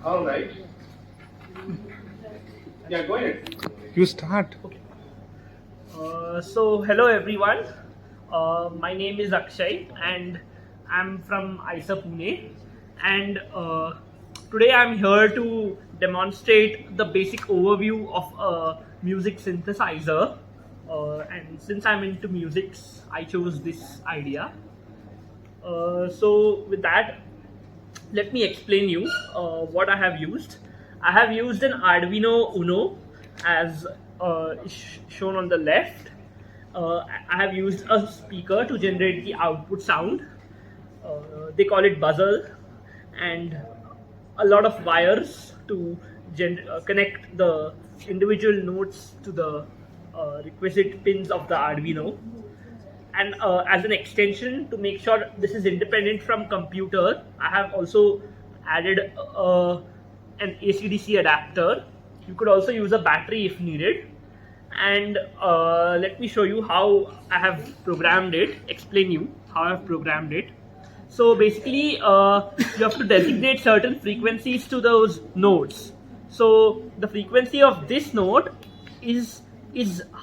All right. Yeah, go ahead. You start. Okay. So hello everyone. My name is Akshay and I'm from IISER Pune. And today I'm here to demonstrate the basic overview of a music synthesizer. And since I'm into music, I chose this idea. So with that, let me explain you what I have used. I have used an Arduino Uno as shown on the left. I have used a speaker to generate the output sound. They call it buzzer, and a lot of wires to connect the individual notes to the requisite pins of the Arduino. And as an extension to make sure this is independent from computer, I have also added an AC/DC adapter. You could also use a battery if needed. And let me show you how I have programmed it, explain you how I have programmed it. So basically, you have to designate certain frequencies to those notes. So the frequency of this note is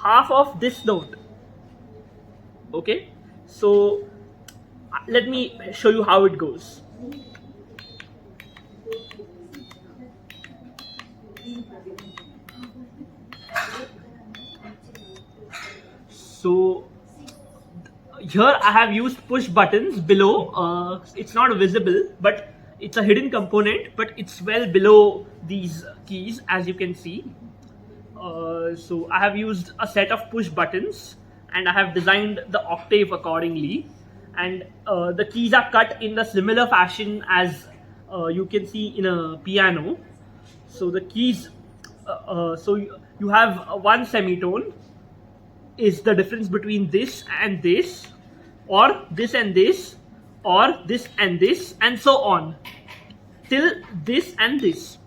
half of this note. Okay, so let me show you how it goes. So here I have used push buttons below. It's not visible, but it's a hidden component, but it's well below these keys, as you can see. So I have used a set of push buttons, and I have designed the octave accordingly. And the keys are cut in a similar fashion as you can see in a piano. So the keys, so you have one semitone is the difference between this and this, or this and this, or this and this, and so on, till this and this.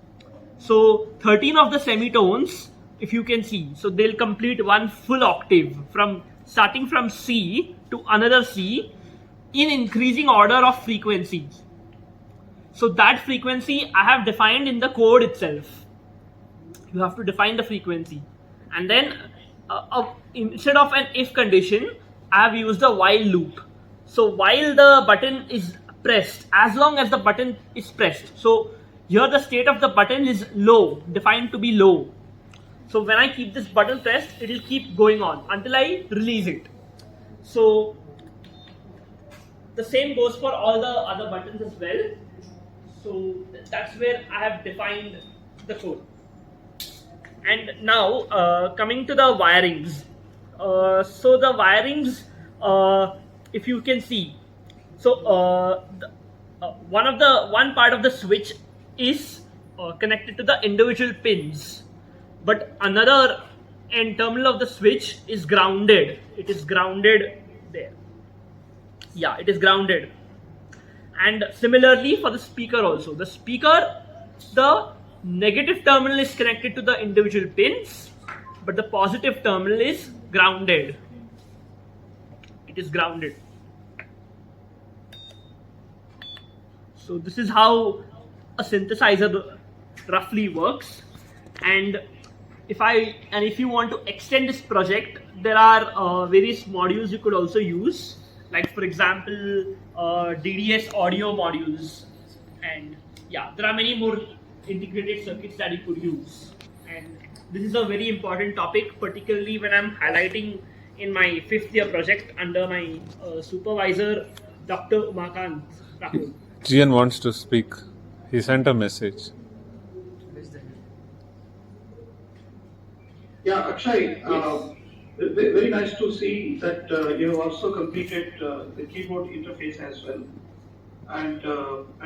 So 13 of the semitones, if you can see, so they'll complete one full octave from starting from C to another C in increasing order of frequencies. So that frequency I have defined in the code itself. You have to define the frequency, and then instead of an if condition, I have used a while loop. So while the button is pressed, as long as the button is pressed, so here the state of the button is low, defined to be low. So when I keep this button pressed, it will keep going on until I release it. So the same goes for all the other buttons as well. So that's where I have defined the code. And now coming to the wirings. So the wirings, if you can see, so one part of the switch is connected to the individual pins, but another end terminal of the switch is grounded. It is grounded there. Yeah, it is grounded. And similarly for the speaker also. The speaker, the negative terminal is connected to the individual pins, but the positive terminal is grounded. It is grounded. So this is how a synthesizer roughly works. And if you want to extend this project, there are various modules you could also use, like for example DDS audio modules, and yeah, there are many more integrated circuits that you could use. And this is a very important topic, particularly when I'm highlighting in my 5th year project under my supervisor, Dr. Umakant Rahul. Jian wants to speak. He sent a message. Yeah, Akshay, very nice to see that you have also completed the keyboard interface as well, and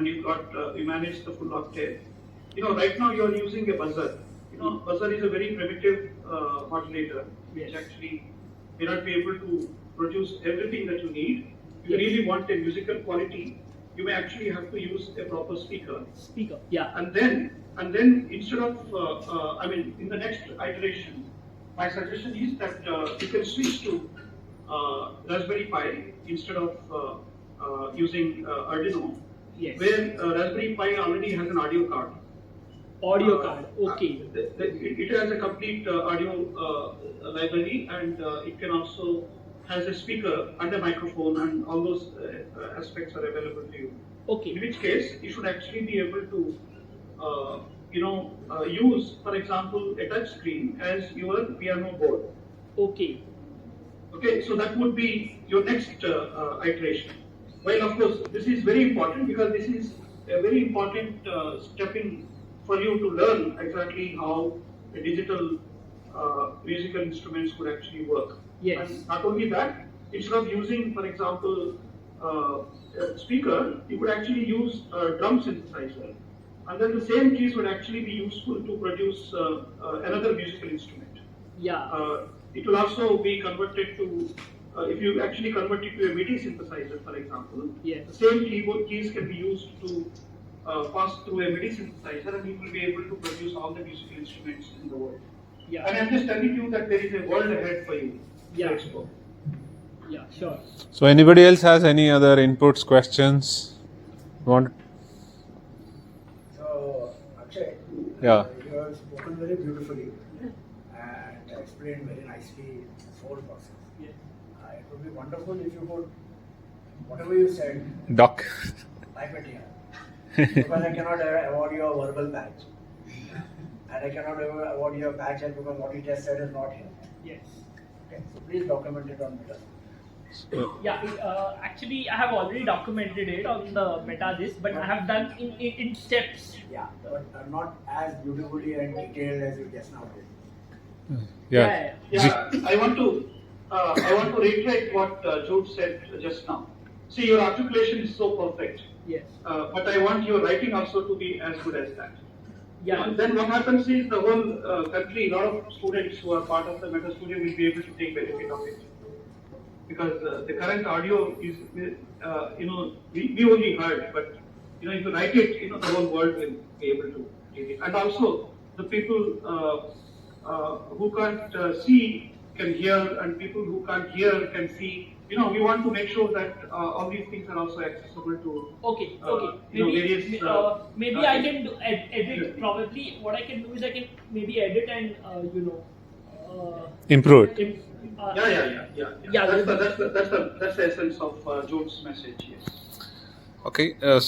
you managed the full octave. Right now you are using a buzzer. Buzzer is a very primitive modulator, which actually may not be able to produce everything that you need. If you really want a musical quality, you may actually have to use a proper speaker. Yeah. And then instead of, in the next iteration, my suggestion is that you can switch to Raspberry Pi instead of using Arduino, Yes. where Raspberry Pi already has an audio card. Audio card. Okay. It has a complete audio library, and it can also has a speaker and a microphone, and all those aspects are available to you. Okay. In which case, you should actually be able to, use, for example, a touch screen as your piano board. Okay. Okay, so that would be your next iteration. Well, of course, this is very important because this is a very important stepping for you to learn exactly how a digital musical instruments could actually work. Yes. And not only that, instead of using, for example, a speaker, you could actually use a drum synthesizer. And then the same keys would actually be useful to produce another musical instrument. Yeah. It will also be converted to, if you actually convert it to a MIDI synthesizer, for example, Yes. the same keyboard keys can be used to pass through a MIDI synthesizer, and you will be able to produce all the musical instruments in the world. Yeah. And I'm just telling you that there is a world ahead for you Yeah. to explore. Yeah, sure. So anybody else has any other inputs, questions? Want? So, Akshay, Yeah. you have spoken very beautifully and explained very nicely this whole process. Yes. It would be wonderful if you could, whatever you said, Doc. type it here. Because I cannot award you a verbal badge. And I cannot award you a badge here because what you just said is not here. Yes. Okay, so please document it on Twitter. Yeah, actually, I have already documented it on the meta this, but I have done in steps. Yeah, but not as beautifully and detailed as you just now did. Yeah. Yeah, I want to reiterate what Jude said just now. See, your articulation is so perfect. Yes. But I want your writing also to be as good as that. Yeah. And then what happens is the whole country, a lot of students who are part of the Meta Studio will be able to take benefit of it. Because the current audio is, we only heard, but if you write it, the whole world will be able to take it. And also, the people who can't see can hear, and people who can't hear can see. We want to make sure that all these things are also accessible to. Okay. various. Maybe I can edit. Probably what I can do is I can maybe edit and Improve it. Yeah. That's the essence of Jude's message. Yes. Okay. So